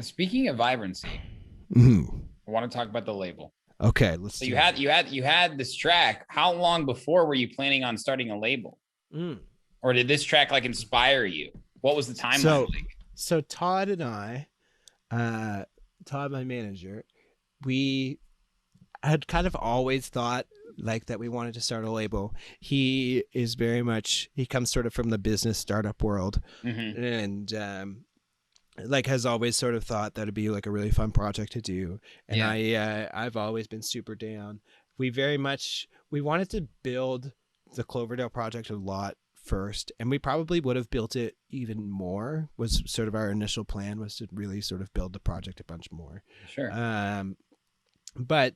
Speaking of vibrancy, Mhm. I want to talk about the label. Okay, let's So do you had this track. How long before were you planning on starting a label? it. Or did this track like inspire you? What was the timeline So, like? so Todd and I, uh, Todd, my manager, we had kind of always thought like that we wanted to start a label. He is very much he comes sort of from the business startup world, Mm-hmm. and like has always sort of thought that it'd be like a really fun project to do. And Yeah. I've always been super down. We wanted to build the Cloverdale project a lot first, and we probably would have built it even more. Was sort of our initial plan, was to really sort of build the project a bunch more. Sure. um but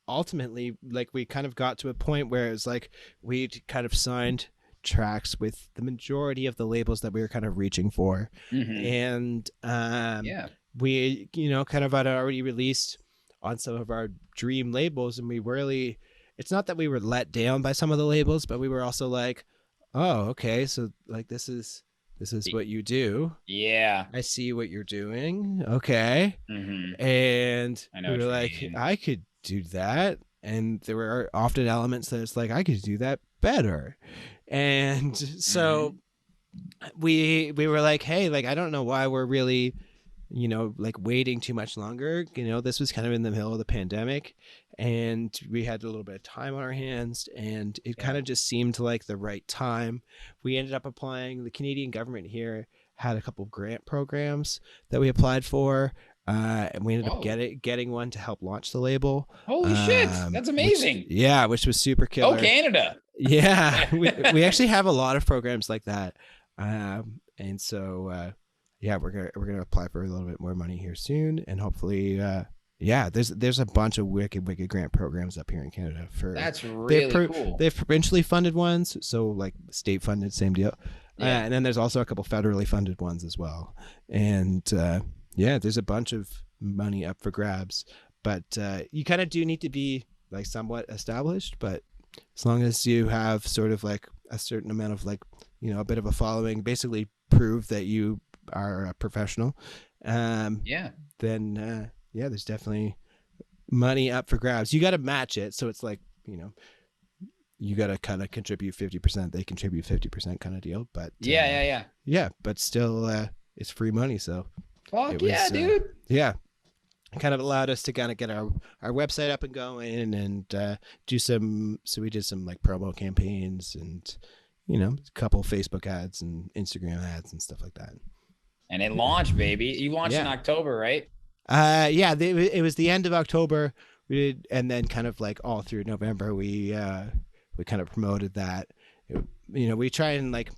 ultimately, like, we kind of got to a point where it was like we'd kind of signed tracks with the majority of the labels that we were kind of reaching for. Mm-hmm. And Yeah. we, kind of had already released on some of our dream labels, and we really, it's not that we were let down by some of the labels, but we were also like, oh, okay, so like this is what you do. Yeah. I see what you're doing. Okay. Mm-hmm. And I know we what were you like, mean. I could do that. And there were often elements that it's like, I could do that better. And so Mm-hmm. we were like, hey, like, I don't know why we're really, like, waiting too much longer. This was kind of in the middle of the pandemic, and we had a little bit of time on our hands, and it Yeah. kind of just seemed like the right time. We ended up applying. The Canadian government here had a couple of grant programs that we applied for. And we ended up Whoa. getting one to help launch the label. Holy shit. That's amazing. Which was super Go killer. Canada. Yeah, we actually have a lot of programs like that. And so yeah, we're gonna apply for a little bit more money here soon, and hopefully, yeah, there's a bunch of wicked grant programs up here in Canada for That's really cool. they've provincially funded ones, so like state funded, same deal. Yeah. And then there's also a couple federally funded ones as well. And yeah, there's a bunch of money up for grabs, but you kind of do need to be like somewhat established. But as long as you have sort of like a certain amount of, like, a bit of a following, basically prove that you are a professional, Yeah. then yeah, there's definitely money up for grabs. You got to match it, so it's like, you got to kind of contribute 50%, they contribute 50% kind of deal. But Yeah. Yeah. Yeah. yeah, but still, it's free money, so Fuck it yeah, was dude. yeah, it kind of allowed us to kind of get our website up and going, and we did some like promo campaigns, and a couple Facebook ads and Instagram ads and stuff like that. And it launched, baby. You launched in Yeah. October, right? Yeah, it was the end of October. We did, and then kind of like all through November, we kind of promoted that. We try and, like,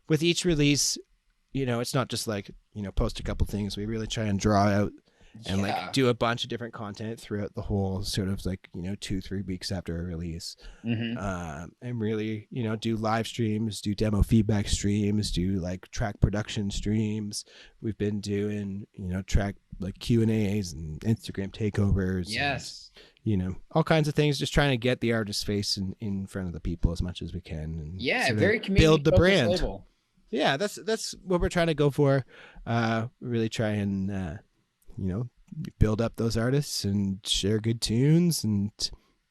with each release, it's not just like, post a couple things. We really try and draw out and like Yeah. do a bunch of different content throughout the whole sort of like 2-3 weeks after a release. Mm-hmm. And really, do live streams, do demo feedback streams, do like track production streams. We've been doing, track like Q&As and Instagram takeovers. Yes. And all kinds of things, just trying to get the artist face in front of the people as much as we can, and Yeah. sort of Very build community the focused brand. label. Yeah, that's what we're trying to go for. Really try and build up those artists and share good tunes, and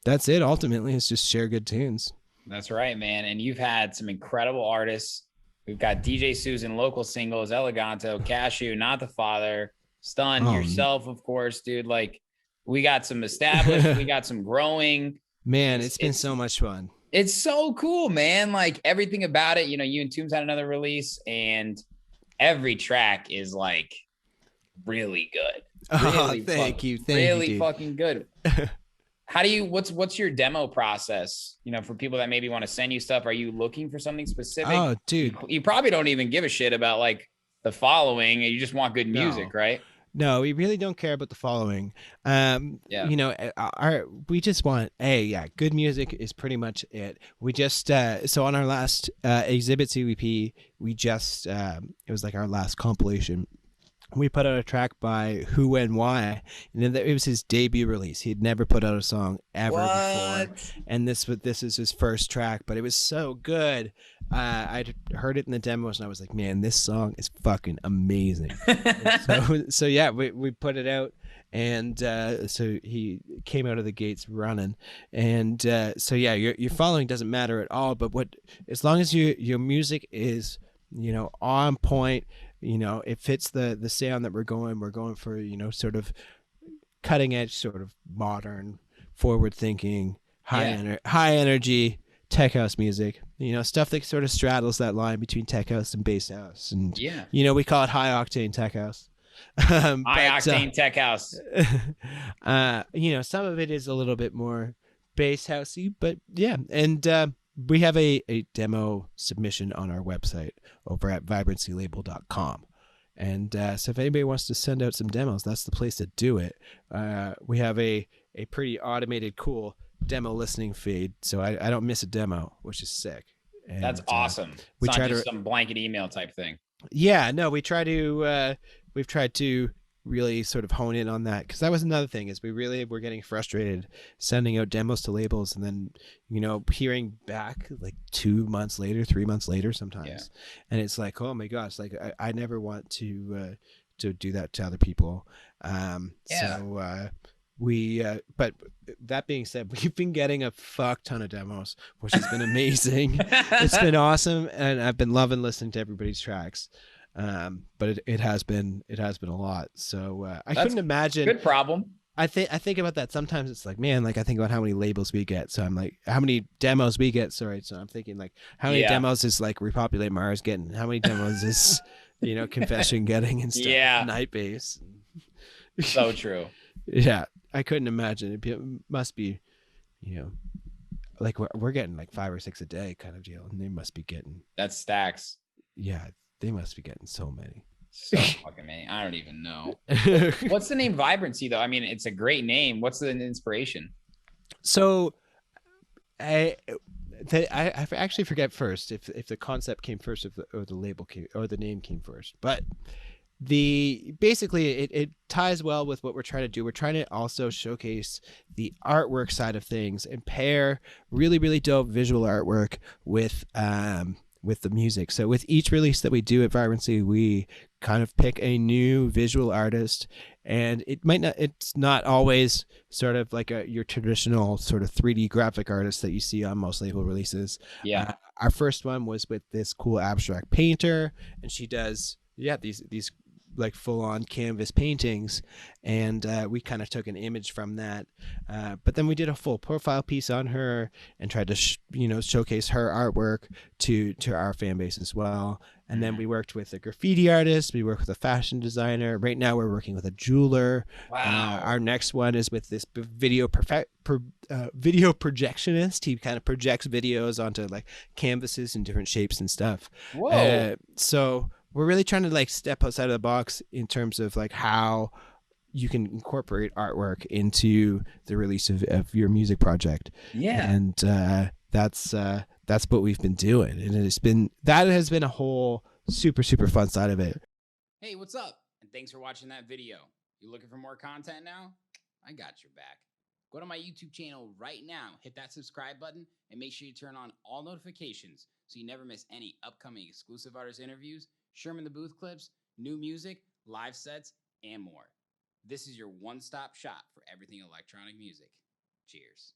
that's it. Ultimately, it's just share good tunes. That's right, man. And you've had some incredible artists. We've got DJ Susan, Local Singles, Eleganto, Cashew, Not the Father, Stun, Um, yourself, of course, dude. Like, we got some established, we got some growing. Man, It's it's been it's so much fun. it's so cool, man. Like everything about it. You and Toombs had another release, and every track is like really good. Oh, Really thank you, really dude. fucking good. How do you what's your demo process, for people that maybe want to send you stuff? Are you looking for something specific? Oh, you, dude, you probably don't even give a shit about like the following, and you just want good music, no. right? No, we really don't care about the following. Yeah. We just want, yeah, good music is pretty much it. We just so on our last Exhibit CVP, we just it was like our last compilation. we put out a track by Who and Why, and then it was his debut release. He'd never put out a song ever before, What? and this is his first track. But it was so good. I'd heard it in the demos, and I was like, "Man, this song is fucking amazing." So yeah, we put it out, and so he came out of the gates running, and so yeah, your following doesn't matter at all. But as long as your music is on point, it fits the sound that we're going for, sort of cutting edge, sort of modern, forward thinking, high energy tech house music, stuff that sort of straddles that line between tech house and bass house. And we call it high octane tech house. High octane tech house. Some of it is a little bit more bass housey, but yeah. And we have a demo submission on our website over at vibrancylabel.com. And so if anybody wants to send out some demos, that's the place to do it. We have a pretty automated, cool demo listening feed, so I don't miss a demo, which is sick. And, that's awesome. It's not just some blanket email type thing. Yeah, no, we've tried to really sort of hone in on that, because that was another thing, is we really were getting frustrated sending out demos to labels and then hearing back like 2 months later, 3 months later sometimes, and it's like, oh my gosh, like I never want to do that to other people. But that being said, we've been getting a fuck ton of demos, which has been amazing. It's been awesome, and I've been loving listening to everybody's tracks. But it has been a lot. So I couldn't imagine. Good problem. I think about that sometimes. It's like, man, like I think about how many labels we get. So I'm like, how many demos we get. Sorry. So I'm thinking like, how many demos is like Repopulate Mars getting? How many demos is Confession getting and stuff? Yeah. Night Base. So true. Yeah, I couldn't imagine. It must be, like we're getting like 5 or 6 a day kind of deal, and they must be getting. That's stacks. Yeah, they must be getting so many. So fucking many. I don't even know. What's the name Vibrancy though? I mean, it's a great name. What's the inspiration? So, I actually forget first if the concept came first, or the label came, or the name came first. But basically it ties well with what we're trying to do. We're trying to also showcase the artwork side of things and pair really, really dope visual artwork with the music. So with each release that we do at Vibrancy, we kind of pick a new visual artist, and it's not always sort of like your traditional sort of 3D graphic artist that you see on most label releases. Yeah. Our first one was with this cool abstract painter, and she does these like full-on canvas paintings, and we kind of took an image from that, but then we did a full profile piece on her and tried to showcase her artwork to our fan base as well. And then we worked with a graffiti artist, we worked with a fashion designer. Right now we're working with a jeweler. Wow. Our next one is with this video projectionist. He kind of projects videos onto like canvases in different shapes and stuff. Whoa. So we're really trying to like step outside of the box in terms of like how you can incorporate artwork into the release of your music project. Yeah. And that's what we've been doing. And that has been a whole super, super fun side of it. Hey, what's up? And thanks for watching that video. You looking for more content now? I got your back. Go to my YouTube channel right now, hit that subscribe button, and make sure you turn on all notifications so you never miss any upcoming exclusive artist interviews, Sherm in the Booth clips, new music, live sets, and more. This is your one-stop shop for everything electronic music. Cheers.